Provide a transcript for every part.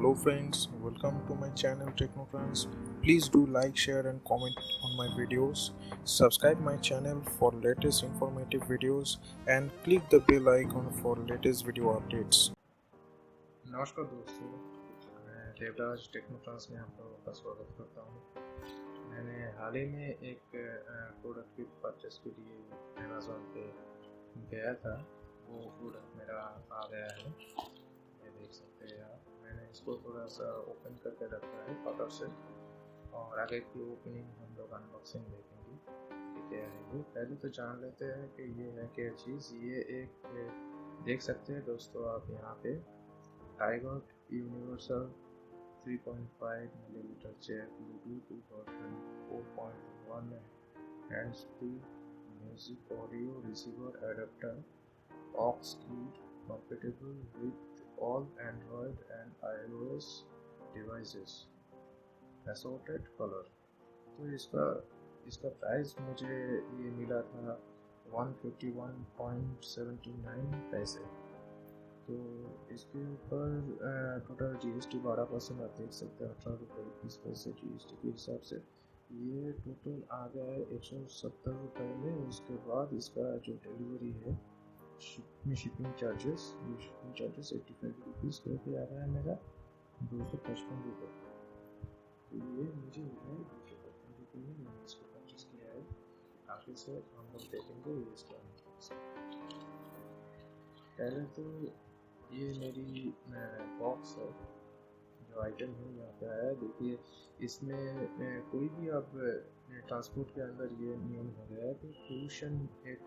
Hello friends, welcome to my channel Technofriends. Please do like, share and comment on my videos. Subscribe my channel for latest informative videos and click the bell icon for latest video updates. नमस्कार दोस्तों, मैं देवराज टेक्नोफ्रांस में आप लोगों का स्वागत करता हूँ। मैंने हाल ही में एक प्रोडक्ट की परचेस के लिए अमेज़ॉन पे गया था। वो प्रोडक्ट मेरा आ गया है, ये देख सकते हैं आप। मैंने इसको थोड़ा सा ओपन करके रखा है फटाफट से, और आगे की ओपनिंग हम लोग अनबॉक्सिंग देखेंगे कि क्या है ये। पहले तो जान लेते हैं कि ये है क्या चीज़। ये एक देख सकते हैं दोस्तों आप यहाँ पे Tiger universal 3.5 millimetre jack Bluetooth version 4.1 hands free music audio receiver adapter aux की compatible with all Android and iOS devices assorted color। तो इसका प्राइस मुझे ये मिला था 151.79 पैसे। तो इसके ऊपर टोटल GST 12% आप देख सकते हैं, 18 रुपये 20 पैसे GST के हिसाब से। ये टोटल आ गया है 170 रुपये में। उसके बाद इसका जो डिलीवरी है शिपिंग चार्जेस 85 रुपीज़ करके आ रहा है मेरा 255 रुपये। तो ये मुझे मिला है 255 रुपये में। मैंने इसको परचेस किया है। आगे से हम लोग देखेंगे ये इसका। पहले तो ये मेरी बॉक्स है, जो आइटम है यहाँ पे आया। देखिए इसमें कोई भी अब ट्रांसपोर्ट के अंदर ये नियम हो गया है कि पोल्यूशन एक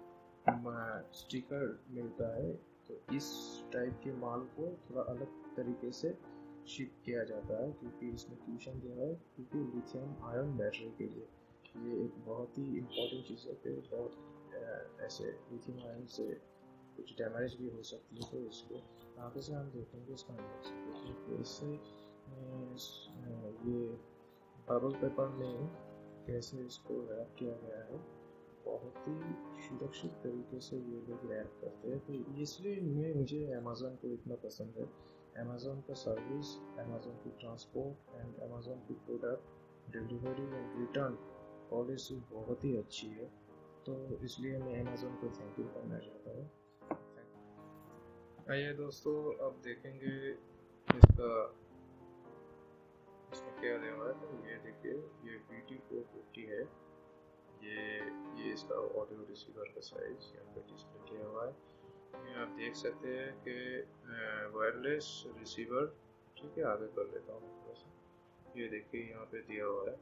स्टिकर मिलता है। तो इस टाइप के माल को थोड़ा अलग तरीके से शिप किया जाता है, क्योंकि इसमें ट्यूशन दिया है, क्योंकि लिथियम आयन बैटरी के लिए ये एक बहुत ही इम्पोर्टेंट चीज़ है। फिर बहुत ऐसे लिथियम आयन से कुछ डैमेज भी हो सकती है। तो इसको आगे से हम देखेंगे इसका अनबॉक्सिंग। इससे ये बबल पेपर में कैसे इसको रैप किया गया है, बहुत ही सुरक्षित तरीके से ये लोग रैप करते हैं। तो इसलिए मुझे अमेज़ॉन को इतना पसंद है। अमेज़ॉन का सर्विस, अमेज़ॉन की ट्रांसपोर्ट एंड अमेज़ॉन की product delivery and return policy बहुत ही अच्छी है। तो इसलिए मैं अमेज़ॉन को थैंक यू करना चाहता हूँ। आइए दोस्तों, अब देखेंगे इसमें क्या दिया हुआ है। तो ये देखिए, ये BT450 है। ये इसका ऑडियो रिसीवर का साइज यहाँ पे डिस्प्ले किया हुआ है। ये आप देख सकते हैं कि वायरलेस रिसीवर। ठीक है, आगे कर लेता हूँ थोड़ा सा। ये देखिए यहाँ पे दिया हुआ है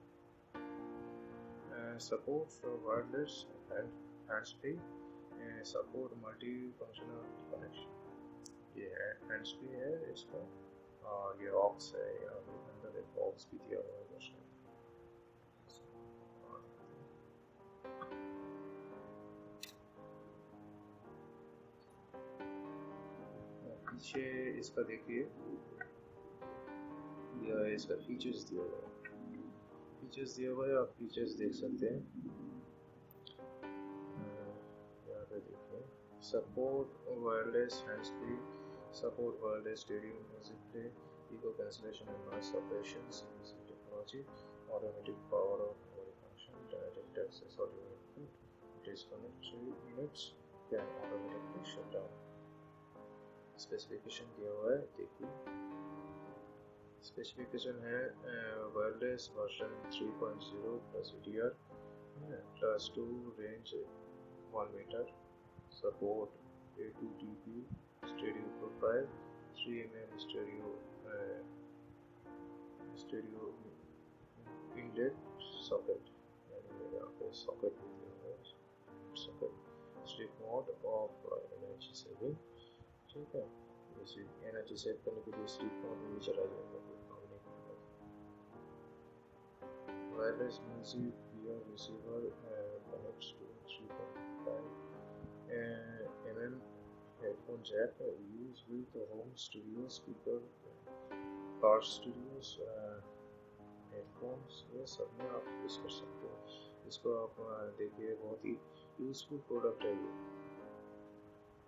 support for wireless and hands free, support multi functional connection. ये हैंड्स फ्री है इसका, और ये ऑक्स है। यहाँ पे अंदर एक ऑक्स भी दिया हुआ है। पीछे इसका देखिए, यह इसका फीचर्स दिया हुआ है। आप फीचर्स देख सकते हैं यहाँ पे। देखिए, support wireless hands free, support wireless stereo music play, echo cancellation and noise operations using technology, automatic power off memory function, direct access audio input, disconnect 3 minutes, can automatically shut down. Specification दिया हुआ है, देखिए specification है wireless version 3.0 plus EDR plus 2 range 1 metre, support A2DP stereo profile, 3mm stereo inlet socket, यानी यहाँ पे socket भी दिया हुआ है। Socket sleep mode of energy saving. ठीक है, जैसे एनर्जी सेव करने के लिए स्लीप मोड में भी चला जाएगा। Wireless music VR receiver connects to 3.5 mm headphone jack, use with home studio speaker, car studios headphones, ये सब में आप यूज़ कर सकते हो। इसको आप देखिए, बहुत ही यूजफुल प्रोडक्ट है ये।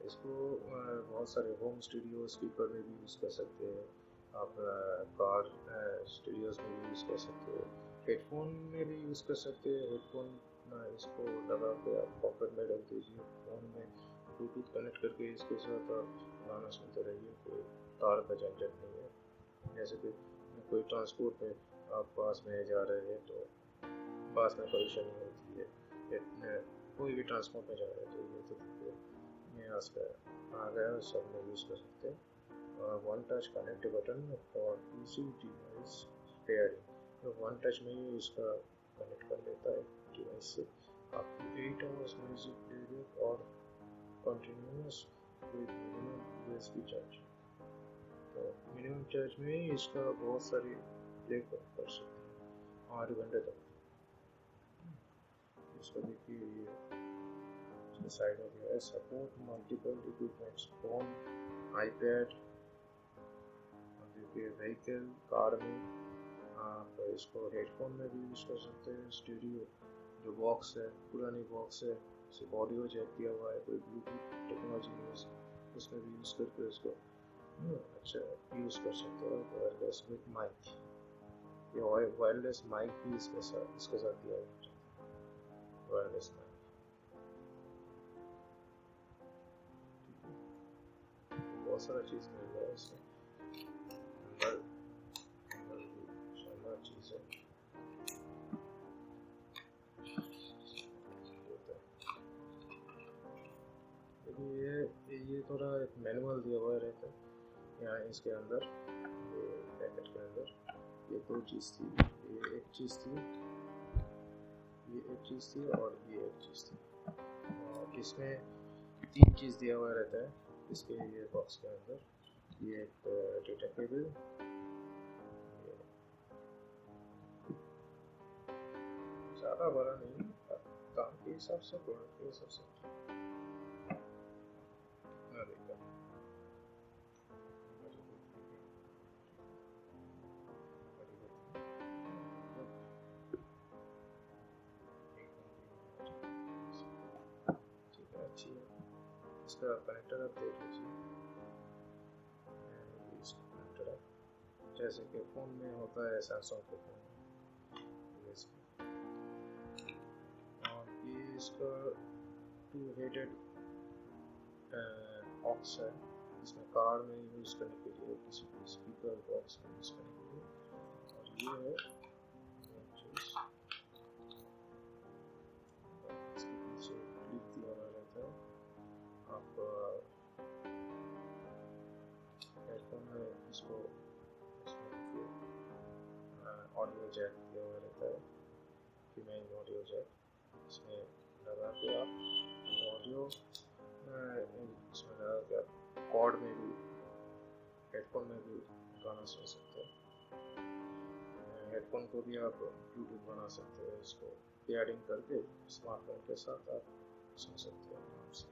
इसको बहुत सारे होम स्टूडियो स्पीकर में भी यूज़ कर सकते हैं, आप कार स्टूडियोज में भी यूज़ कर सकते हो, हेडफोन में भी यूज़ कर सकते हो। हेडफोन इसको लगा के आप पॉकेट में रख दीजिए, फ़ोन में ब्लूटूथ कनेक्ट करके इसके साथ आप गाना सुनते रहिए, कोई तार का झंझट नहीं है। जैसे कि कोई ट्रांसपोर्ट में आप पास में जा रहे हैं तो पास में परेशानी होती है, या कोई भी ट्रांसपोर्ट में जा रहे हैं तो ये तो ये आजकल आ गया, सब में यूज़ कर सकते हैं। वन टच कनेक्ट बटन और इजी डिवाइस पेयरिंग, तो वन टच में ही इसका कनेक्ट कर लेता है डिवाइस से। आपको 8 आवर्स म्यूजिक प्लेबैक और continuous with minimum USB charge, तो मिनिमम चार्ज में ही इसका बहुत सारी प्ले कर सकते हैं 8 घंटे तक। इसका देखिए ये इसके साइड में है support multiple equipments, phone, iPad, देखिए व्हीकल, कार में आप इसको हेडफोन में भी यूज़ कर सकते हैं। स्टूडियो जो बॉक्स है, पुरानी बॉक्स है, सिर्फ ऑडियो जैक दिया हुआ है, कोई ब्लूटूथ टेक्नोलॉजी नहीं है, उसमें भी यूज़ करके उसको अच्छा यूज़ कर सकते हो। वायरलेस विद माइक, ये वायरलेस माइक भी इसके साथ दिया हुआ है, वायरलेस माइक। बहुत सारा चीज़ मिल रहा है इसमें, शानदार चीज़ है। ये थोड़ा एक मैनुअल दिया हुआ रहता है यहाँ इसके अंदर, ये पैकेट के अंदर ये दो चीज़ थी, ये एक चीज़ थी, ये एक चीज़ थी और ये एक चीज़ थी, और इसमें 3 चीज़ दिया हुआ रहता है इसके ये बॉक्स के अंदर। ये एक डेटा केबल, ज़्यादा बड़ा नहीं, काम के हिसाब से, प्रोडक्ट के हिसाब से अच्छी है। इसका कनेक्टर आप देख लीजिए, इसका कनेक्टर है जैसे कि फ़ोन में होता है सैमसंग के फ़ोन में, और ये इसका 2 हेडेड ऑक्स है, इसमें कार में यूज़ करने के लिए, किसी भी स्पीकर बॉक्स में यूज़ करने के लिए। और ये है चीज़, इसके पीछे क्लिप दिया हुआ रहता है। आप हेडफोन में इसको ऑडियो जैक दिया हुआ रहता है, फीमेल ऑडियो जैक, इसमें लगा के आप ऑडियो इसमें लगा के आप कॉर्ड में भी, हेडफोन में भी गाना सुन सकते हैं। हेडफोन को भी आप ब्लूटूथ बना सकते हैं, इसको पेयरिंग करके स्मार्टफोन के साथ आप सुन सकते हैं आराम से।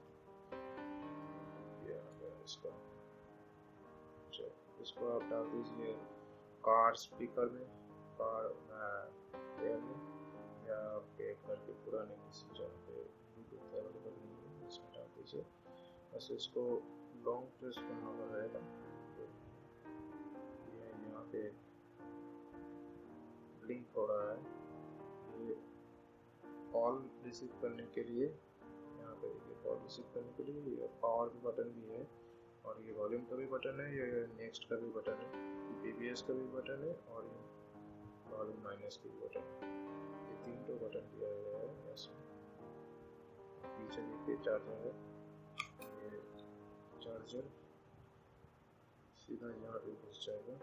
ये आ गया इसका, इसको आप डाल दीजिए कार स्पीकर में, कार एयर में, या आपके घर के पुराने किसी जगह पे ब्लूटूथ अवेलेबल नहीं है इसमें डाल दीजिए। बस इसको लॉन्ग प्रेस करना रहेगा, ये यहाँ पे ब्लिंक हो रहा है, ये कॉल रिसीव करने के लिए, यहाँ पे देखिए कॉल रिसीव करने के लिए ये पावर बटन भी है, और ये वॉल्यूम का भी बटन है, ये नेक्स्ट का भी बटन है, PBS का भी बटन है, और ये वॉल्यूम माइनस का भी बटन है। ये 3 बटन दिया गया है ऐसे। पीछे देखिए चार्जर है, ये चार्जर सीधा यहाँ पे घुस जाएगा,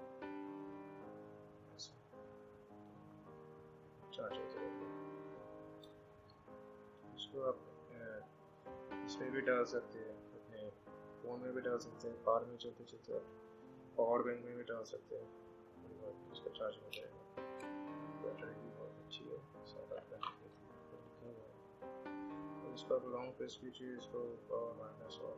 चार्जर इसको आप इसमें भी डाल सकते हैं, अपने फ़ोन में भी डाल सकते हैं, कार में चलते चलते आप पावर बैंक में भी डाल सकते हैं, इसका चार्ज हो जाएगा। बैटरी भी बहुत अच्छी है, 7-8 घंटे लिखा हुआ है। तो इसका लॉन्ग प्रेस कीजिए, इसको पावर माइनस और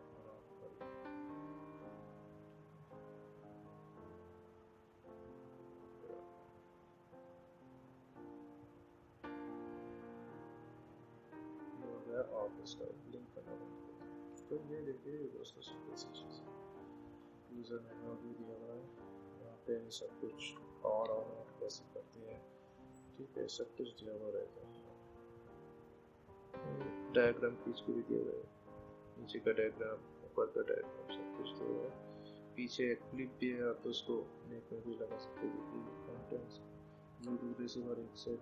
और इसका लिंक करना होगा। तो ये देखिए दोस्तों, सिंपल सी चीज़ है। यूज़र मैनुअल भी दिया हुआ है, यहाँ सकते हैं सब कुछ, और ऑन ऑफ कैसे करते हैं, ठीक है, सब कुछ दिया हुआ रहता है। डायग्राम खींच के भी दिया हुआ है, नीचे का डायग्राम, ऊपर का डायग्राम, सब कुछ दिया हुआ है। पीछे एक क्लिप भी है, आप उसको नेक में भी लगा सकते हो। कंटेंट्स, ब्लूटूथ रिसीवर एक set,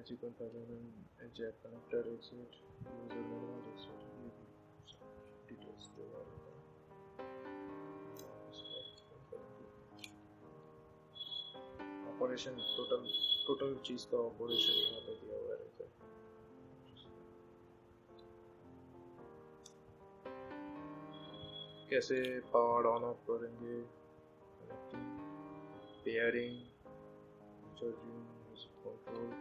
chicken panel, jack connector एक सेट, यूजर मैनुअल एक सेट, ये भी सब डिटेल्स दिया हुआ रहता है। ऑपरेशन, टोटल चीज़ का ऑपरेशन यहाँ पे दिया हुआ रहता है। कैसे पावर ऑन ऑफ करेंगे, connecting, pairing, charging, music control,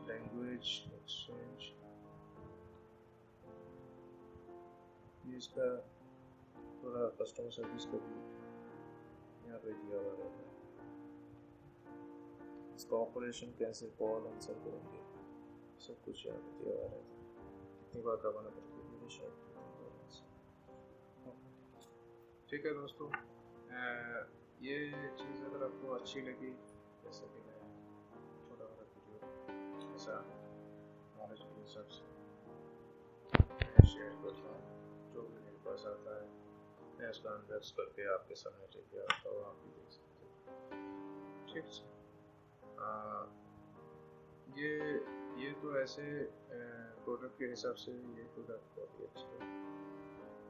language exchange, ये इसका थोड़ा कस्टमर सर्विस का भी यहाँ पे दिया हुआ रहता है। इसका ऑपरेशन कैसे कॉल आंसर करेंगे, सब कुछ यहाँ पे दिया हुआ रहता है। कितनी बार दबाना पड़ेगा, ठीक है दोस्तों। ये चीज़ अगर आपको अच्छी लगी, जैसे कि मैं छोटा मोटा वीडियो ऐसा नॉलेज के हिसाब से शेयर करता हूँ, जो भी मेरे पास आता है मैं उसका अनबॉक्स करके आपके सामने लेके आता हूँ, आप भी देख सकते हो। ठीक है, ये तो ऐसे प्रोडक्ट के हिसाब से ये प्रोडक्ट बहुत ही अच्छा है।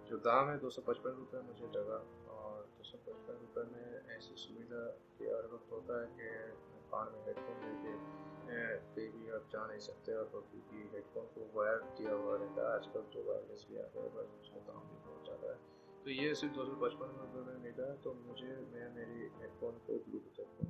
जो दाम है 255 रुपये मुझे लगा, और 255 रुपये में ऐसी सुविधा कि हर वक्त होता है कि कान में हेडफोन लेके कहीं भी आप जा नहीं सकते, और क्योंकि हेडफोन को वायर दिया हुआ रहता है, आजकल तो वायरलेस भी आ गया है, बस उसका दाम भी बहुत ज़्यादा है। तो ये सिर्फ 255 रुपये में मिला, तो मैं मेरी हेडफोन को ब्लूटूथ हेडफोन